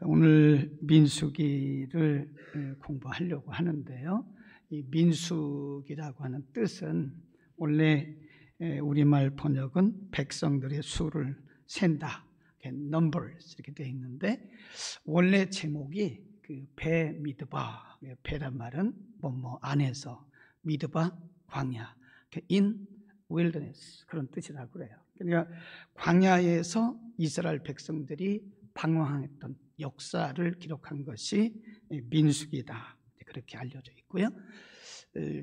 오늘 민수기를 공부하려고 하는데요. 이 민수기라고 하는 뜻은 원래 우리말 번역은 백성들의 수를 센다, numbers 이렇게 되어 있는데 원래 제목이 그 배 미드바, 배란 말은 뭐뭐 안에서, 미드바 광야, in wilderness 그런 뜻이라고 그래요. 그러니까 광야에서 이스라엘 백성들이 방황했던 역사를 기록한 것이 민수기다, 그렇게 알려져 있고요.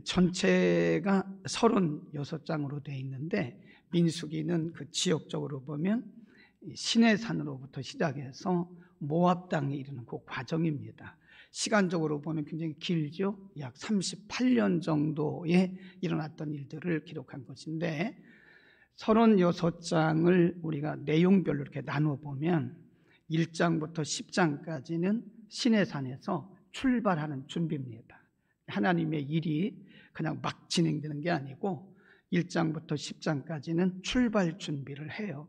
전체가 36장으로 되어 있는데 민수기는 그 지역적으로 보면 시내산으로부터 시작해서 모압 땅에 이르는 그 과정입니다. 시간적으로 보면 굉장히 길죠. 약 38년 정도에 일어났던 일들을 기록한 것인데 36장을 우리가 내용별로 이렇게 나누어 보면 1장부터 10장까지는 시내산에서 출발하는 준비입니다. 하나님의 일이 그냥 막 진행되는 게 아니고 1장부터 10장까지는 출발 준비를 해요.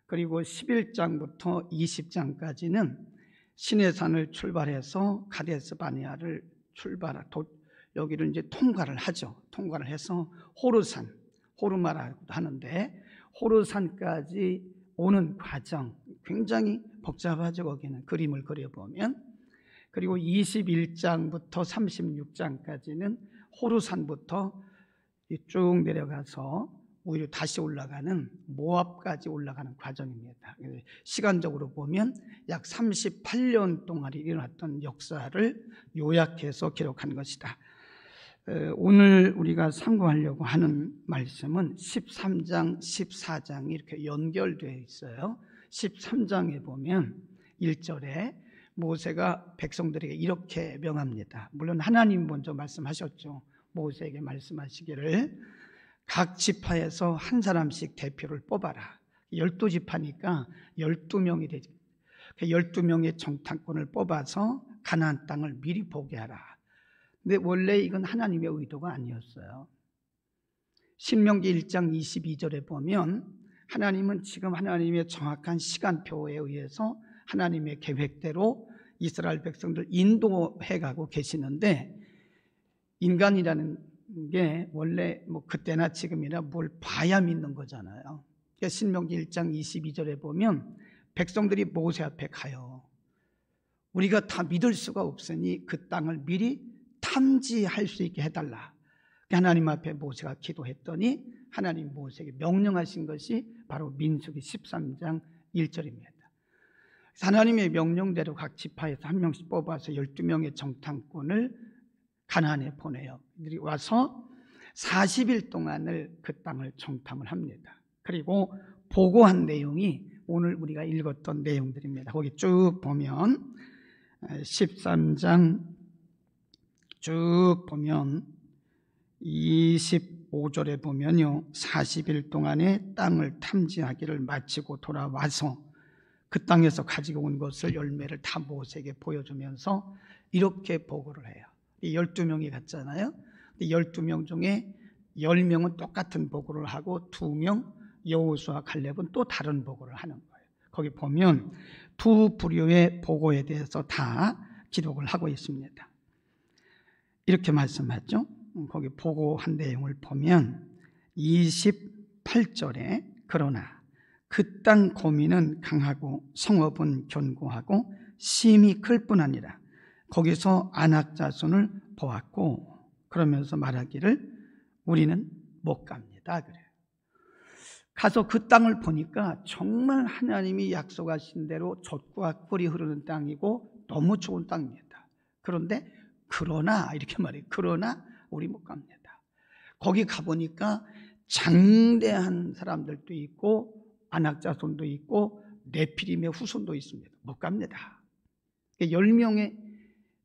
그리고 11장부터 20장까지는 시내산을 출발해서 가데스 바네아를 여기를 이제 통과를 하죠. 통과를 해서 호르산, 호르마라고 하는데 호르산까지 오는 과정 굉장히 복잡하죠. 거기는 그림을 그려보면. 그리고 21장부터 36장까지는 호르산부터 쭉 내려가서 오히려 다시 올라가는 모압까지 올라가는 과정입니다. 시간적으로 보면 약 38년 동안 일어났던 역사를 요약해서 기록한 것이다. 오늘 우리가 참고하려고 하는 말씀은 13장, 14장이 이렇게 연결되어 있어요. 13장에 보면 1절에 모세가 백성들에게 이렇게 명합니다. 물론 하나님 먼저 말씀하셨죠. 모세에게 말씀하시기를 각 지파에서 한 사람씩 대표를 뽑아라. 12지파니까 12명이 되죠. 12명의 정탐꾼을 뽑아서 가나안 땅을 미리 보게 하라. 근데 원래 이건 하나님의 의도가 아니었어요. 신명기 1장 22절에 보면 하나님은 지금 하나님의 정확한 시간표에 의해서 하나님의 계획대로 이스라엘 백성들 인도해 가고 계시는데 인간이라는 게 원래 뭐 그때나 지금이나 뭘 봐야 믿는 거잖아요. 그러니까 신명기 1장 22절에 보면 백성들이 모세 앞에 가요. 우리가 다 믿을 수가 없으니 그 땅을 미리 탐지할 수 있게 해달라. 하나님 앞에 모세가 기도했더니 하나님 모세에게 명령하신 것이 바로 민수기 13장 1절입니다. 하나님의 명령대로 각 지파에서 한 명씩 뽑아서 12명의 정탐꾼을 가나안에 보내요. 이들이 와서 40일 동안을 그 땅을 정탐을 합니다. 그리고 보고한 내용이 오늘 우리가 읽었던 내용들입니다. 거기 쭉 보면 13장 쭉 보면 25절에 보면요, 40일 동안에 땅을 탐지하기를 마치고 돌아와서 그 땅에서 가지고 온 것을 열매를 다 모세에게 보여주면서 이렇게 보고를 해요. 12명이 갔잖아요. 12명 중에 10명은 똑같은 보고를 하고 2명 여호수아 갈렙은 또 다른 보고를 하는 거예요. 거기 보면 두 부류의 보고에 대해서 다 기록을 하고 있습니다. 이렇게 말씀하죠. 거기 보고한 내용을 보면 28절에 그러나 그 땅 고민은 강하고 성읍은 견고하고 심히 클 뿐 아니라 거기서 아낙 자손을 보았고 그러면서 말하기를 우리는 못 갑니다. 그래요. 가서 그 땅을 보니까 정말 하나님이 약속하신 대로 젖과 꿀이 흐르는 땅이고 너무 좋은 땅입니다. 그런데 그러나 이렇게 말해요. 그러나 우리 못 갑니다. 거기 가보니까 장대한 사람들도 있고 아낙 자손도 있고 네피림의 후손도 있습니다. 못 갑니다. 10명의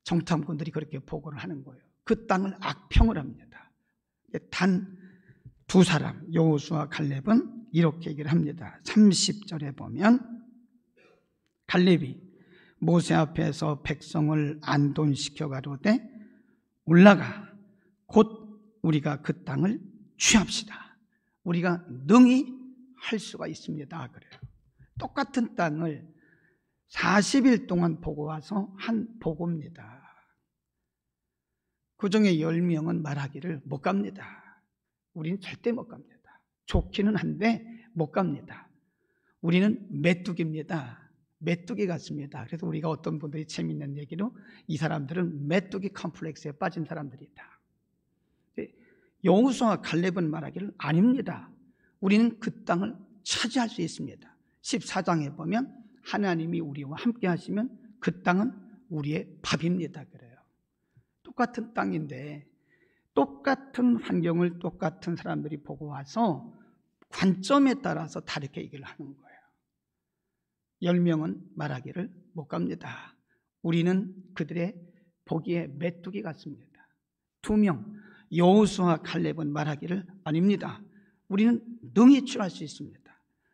정탐꾼들이 그렇게 보고를 하는 거예요. 그 땅을 악평을 합니다. 단 두 사람 여호수아 갈렙은 이렇게 얘기를 합니다. 30절에 보면 갈렙이 모세 앞에서 백성을 안돈시켜 가로되 올라가 곧 우리가 그 땅을 취합시다. 우리가 능히 할 수가 있습니다. 그래요. 똑같은 땅을 40일 동안 보고 와서 한 보고입니다. 그 중에 10명은 말하기를 못 갑니다. 우리는 절대 못 갑니다. 좋기는 한데 못 갑니다. 우리는 메뚜기입니다. 메뚜기 같습니다. 그래서 우리가 어떤 분들이 재밌는 얘기로 이 사람들은 메뚜기 컴플렉스에 빠진 사람들이다. 여호수아와 갈렙은 말하기를 아닙니다. 우리는 그 땅을 차지할 수 있습니다. 14장에 보면 하나님이 우리와 함께 하시면 그 땅은 우리의 밥입니다. 그래요. 똑같은 땅인데 똑같은 환경을 똑같은 사람들이 보고 와서 관점에 따라서 다르게 얘기를 하는 거예요. 10명은 말하기를 못 갑니다. 우리는 그들의 보기에 메뚜기 같습니다. 2명, 여호수아와 갈렙은 말하기를 아닙니다. 우리는 능히 취할 수 있습니다.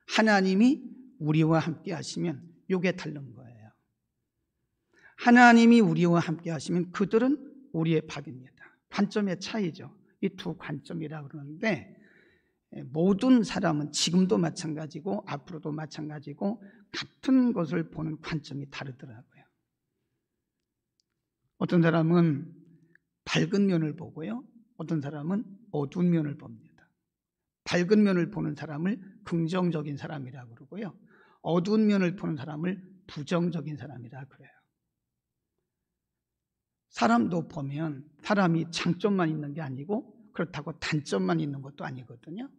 하나님이 우리와 함께 하시면 요게 다른 거예요. 하나님이 우리와 함께 하시면 그들은 우리의 밥입니다. 관점의 차이죠. 이 두 관점이라고 그러는데 모든 사람은 지금도 마찬가지고 앞으로도 마찬가지고 같은 것을 보는 관점이 다르더라고요. 어떤 사람은 밝은 면을 보고요. 어떤 사람은 어두운 면을 봅니다. 밝은 면을 보는 사람을 긍정적인 사람이라고 그러고요. 어두운 면을 보는 사람을 부정적인 사람이라고 그래요. 사람도 보면 사람이 장점만 있는 게 아니고 그렇다고 단점만 있는 것도 아니거든요.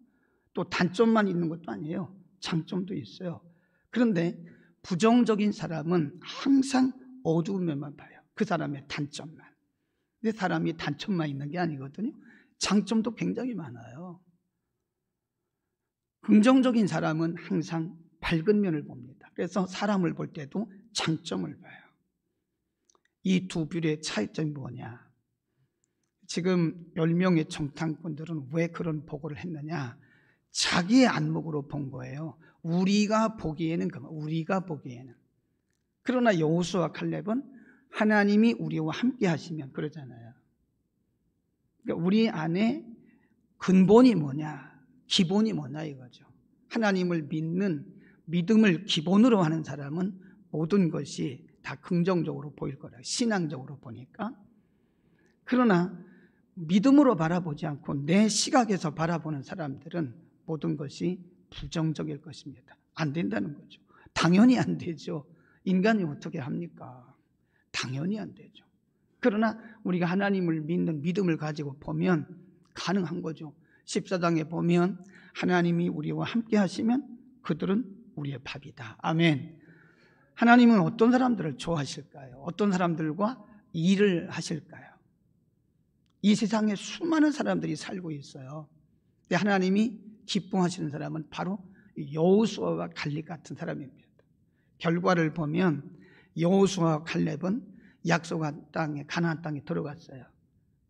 또 단점만 있는 것도 아니에요. 장점도 있어요. 그런데 부정적인 사람은 항상 어두운 면만 봐요. 그 사람의 단점만. 근데 사람이 단점만 있는 게 아니거든요. 장점도 굉장히 많아요. 긍정적인 사람은 항상 밝은 면을 봅니다. 그래서 사람을 볼 때도 장점을 봐요. 이 두 부류의 차이점이 뭐냐? 지금 10명의 정탐꾼들은 왜 그런 보고를 했느냐? 자기의 안목으로 본 거예요. 우리가 보기에는. 그러나 여호수아와 갈렙은 하나님이 우리와 함께 하시면 그러잖아요. 그러니까 우리 안에 근본이 뭐냐, 기본이 뭐냐 이거죠. 하나님을 믿는 믿음을 기본으로 하는 사람은 모든 것이 다 긍정적으로 보일 거라. 신앙적으로 보니까. 그러나 믿음으로 바라보지 않고 내 시각에서 바라보는 사람들은 모든 것이 부정적일 것입니다. 안 된다는 거죠. 당연히 안 되죠. 인간이 어떻게 합니까? 당연히 안 되죠. 그러나 우리가 하나님을 믿는 믿음을 가지고 보면 가능한 거죠. 14장에 보면 하나님이 우리와 함께 하시면 그들은 우리의 밥이다. 아멘. 하나님은 어떤 사람들을 좋아하실까요? 어떤 사람들과 일을 하실까요? 이 세상에 수많은 사람들이 살고 있어요. 근데 하나님이 기뻐하시는 사람은 바로 여호수아와 갈렙 같은 사람입니다. 결과를 보면 여호수아와 갈렙은 약속한 땅에, 가나안 땅에 들어갔어요.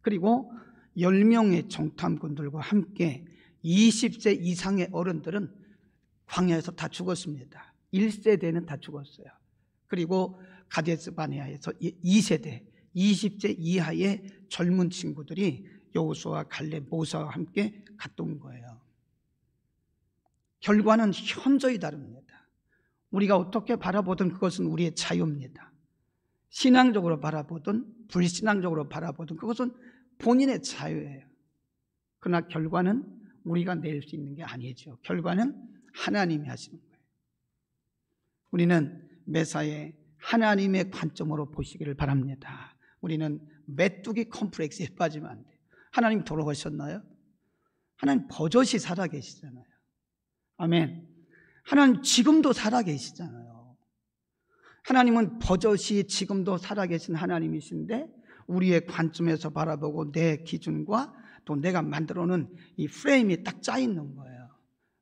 그리고 10명의 정탐꾼들과 함께 20세 이상의 어른들은 광야에서 다 죽었습니다. 1세대는 다 죽었어요. 그리고 가데스 바네아에서 2세대, 20세 이하의 젊은 친구들이 여호수아와 갈렙, 모세와 함께 갔다 온 거예요. 결과는 현저히 다릅니다. 우리가 어떻게 바라보든 그것은 우리의 자유입니다. 신앙적으로 바라보든 불신앙적으로 바라보든 그것은 본인의 자유예요. 그러나 결과는 우리가 낼 수 있는 게 아니죠. 결과는 하나님이 하시는 거예요. 우리는 매사에 하나님의 관점으로 보시기를 바랍니다. 우리는 메뚜기 컴플렉스에 빠지면 안 돼요. 하나님 돌아가셨나요? 하나님 버젓이 살아계시잖아요. 아멘. 하나님 지금도 살아계시잖아요. 하나님은 버젓이 지금도 살아계신 하나님이신데 우리의 관점에서 바라보고 내 기준과 또 내가 만들어놓은 이 프레임이 딱 짜있는 거예요.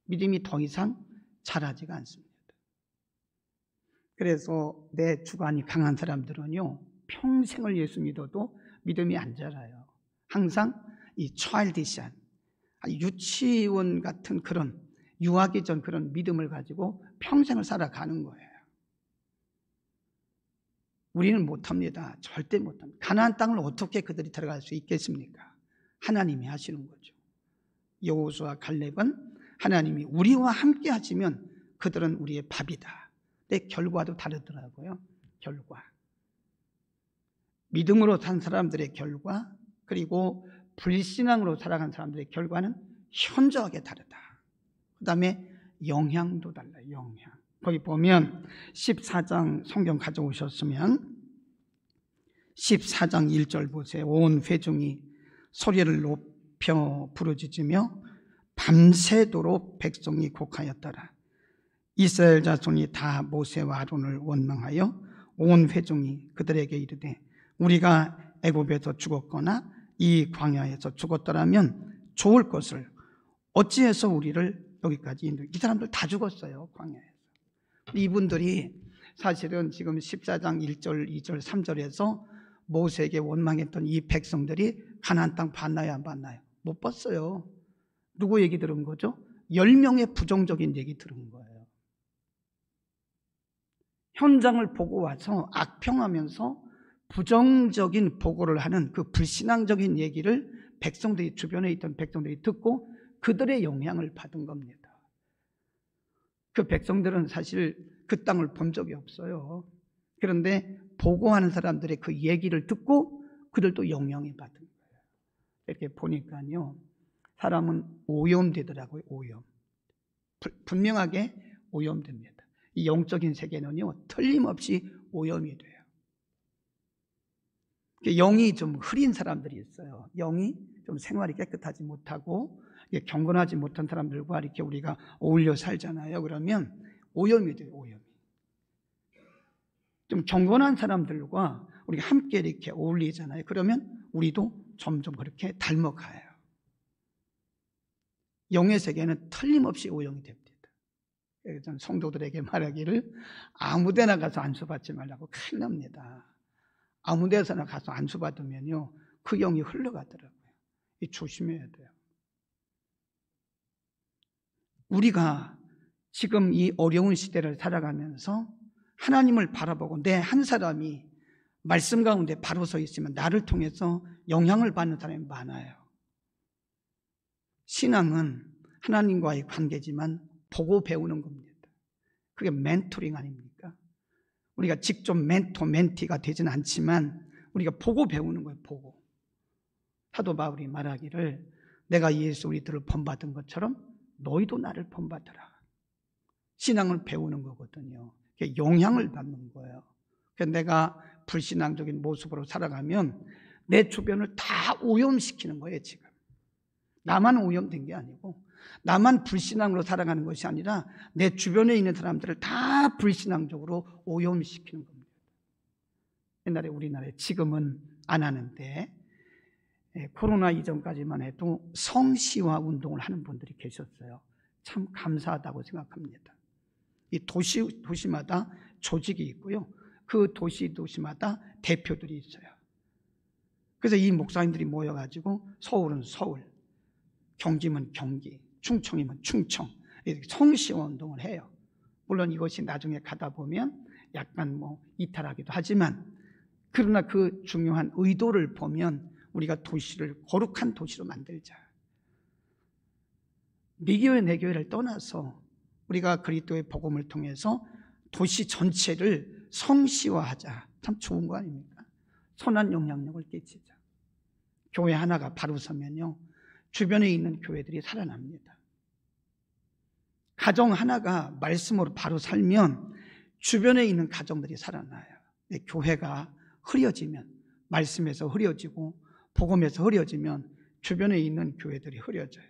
믿음이 더 이상 자라지가 않습니다. 그래서 내 주관이 강한 사람들은요, 평생을 예수 믿어도 믿음이 안 자라요. 항상 이 차일디시한, 유치원 같은 그런 유아기 전 그런 믿음을 가지고 평생을 살아가는 거예요. 우리는 못합니다. 절대 못합니다. 가나안 땅을 어떻게 그들이 들어갈 수 있겠습니까? 하나님이 하시는 거죠. 여호수아와 갈렙은 하나님이 우리와 함께 하시면 그들은 우리의 밥이다. 근데 결과도 다르더라고요. 결과. 믿음으로 산 사람들의 결과, 그리고 불신앙으로 살아간 사람들의 결과는 현저하게 다르다. 그 다음에 영향도 달라요. 영향. 거기 보면 14장 성경 가져오셨으면 14장 1절 보세요. 온 회중이 소리를 높여 부르짖으며 밤새도록 백성이 곡하였더라. 이스라엘 자손이 다 모세와 아론을 원망하여 온 회중이 그들에게 이르되 우리가 애굽에서 죽었거나 이 광야에서 죽었더라면 좋을 것을 어찌해서 우리를 여기까지 인도. 이 사람들 다 죽었어요. 광야에서. 이분들이 사실은 지금 14장 1절, 2절, 3절에서 모세에게 원망했던 이 백성들이 가나안 땅 봤나요, 안 봤나요? 못 봤어요. 누구 얘기 들은 거죠? 10명의 부정적인 얘기 들은 거예요. 현장을 보고 와서 악평하면서 부정적인 보고를 하는 그 불신앙적인 얘기를 백성들이, 주변에 있던 백성들이 듣고 그들의 영향을 받은 겁니다. 그 백성들은 사실 그 땅을 본 적이 없어요. 그런데 보고하는 사람들의 그 얘기를 듣고 그들도 영향을 받은 거예요. 이렇게 보니까요, 사람은 오염되더라고요. 오염. 분명하게 오염됩니다. 이 영적인 세계는요, 틀림없이 오염이 돼요. 영이 좀 흐린 사람들이 있어요. 영이 좀 생활이 깨끗하지 못하고 경건하지 못한 사람들과 이렇게 우리가 어울려 살잖아요. 그러면 오염이 돼요. 오염이. 좀 경건한 사람들과 우리가 함께 이렇게 어울리잖아요. 그러면 우리도 점점 그렇게 닮아가요. 영의 세계는 틀림없이 오염이 됩니다. 그래서 성도들에게 말하기를 아무데나 가서 안수받지 말라고. 큰일 납니다. 아무 데서나 가서 안수받으면요, 그 영이 흘러가더라고요. 조심해야 돼요. 우리가 지금 이 어려운 시대를 살아가면서 하나님을 바라보고 내 한 사람이 말씀 가운데 바로 서 있으면 나를 통해서 영향을 받는 사람이 많아요. 신앙은 하나님과의 관계지만 보고 배우는 겁니다. 그게 멘토링 아닙니까? 우리가 직접 멘토, 멘티가 되지는 않지만 우리가 보고 배우는 거예요. 보고. 사도 바울이 말하기를 내가 예수 우리들을 본받은 것처럼 너희도 나를 본받으라. 신앙을 배우는 거거든요. 영향을 받는 거예요. 그래서 내가 불신앙적인 모습으로 살아가면 내 주변을 다 오염시키는 거예요. 지금 나만 오염된 게 아니고, 나만 불신앙으로 살아가는 것이 아니라 내 주변에 있는 사람들을 다 불신앙적으로 오염시키는 겁니다. 옛날에 우리나라에, 지금은 안 하는데 코로나 이전까지만 해도 성시화 운동을 하는 분들이 계셨어요. 참 감사하다고 생각합니다. 이 도시마다 조직이 있고요, 그 도시마다 대표들이 있어요. 그래서 이 목사님들이 모여가지고 서울은 서울, 경기면 경기, 충청이면 충청, 이렇게 성시화 운동을 해요. 물론 이것이 나중에 가다 보면 약간 이탈하기도 하지만, 그러나 그 중요한 의도를 보면 우리가 도시를 거룩한 도시로 만들자. 네 교회, 내 교회를 떠나서 우리가 그리스도의 복음을 통해서 도시 전체를 성시화하자. 참 좋은 거 아닙니까? 선한 영향력을 끼치자. 교회 하나가 바로 서면요, 주변에 있는 교회들이 살아납니다. 가정 하나가 말씀으로 바로 살면 주변에 있는 가정들이 살아나요. 교회가 흐려지면, 말씀에서 흐려지고 복음에서 흐려지면 주변에 있는 교회들이 흐려져요.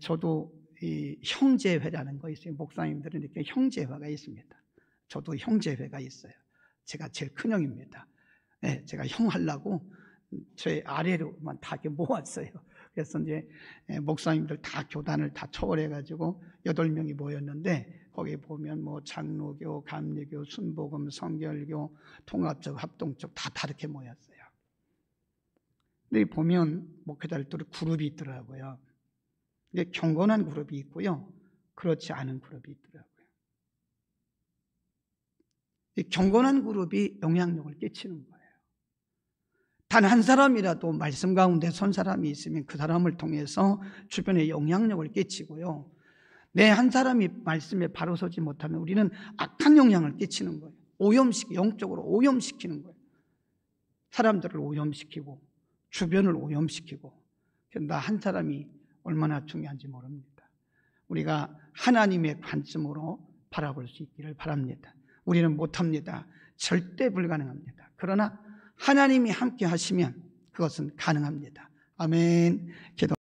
저도 이 형제회라는 거 있어요. 목사님들은 이렇게 형제회가 있습니다. 저도 형제회가 있어요. 제가 제일 큰 형입니다. 제가 형 하려고 제 아래로만 다 이렇게 모았어요. 그래서 이제 목사님들 다 교단을 다 초월해가지고 8명이 모였는데, 거기 보면 장로교, 감리교, 순복음, 성결교, 통합적, 합동적 다 이렇게 모였어요. 근데 보면 목회자들 그룹이 있더라고요. 근데 경건한 그룹이 있고요, 그렇지 않은 그룹이 있더라고요. 이 경건한 그룹이 영향력을 끼치는 거예요. 단 한 사람이라도 말씀 가운데 선 사람이 있으면 그 사람을 통해서 주변에 영향력을 끼치고요, 내 한 사람이 말씀에 바로 서지 못하면 우리는 악한 영향을 끼치는 거예요. 영적으로 오염시키는 거예요. 사람들을 오염시키고 주변을 오염시키고. 나 한 사람이 얼마나 중요한지 모릅니다. 우리가 하나님의 관점으로 바라볼 수 있기를 바랍니다. 우리는 못합니다. 절대 불가능합니다. 그러나 하나님이 함께 하시면 그것은 가능합니다. 아멘. 기도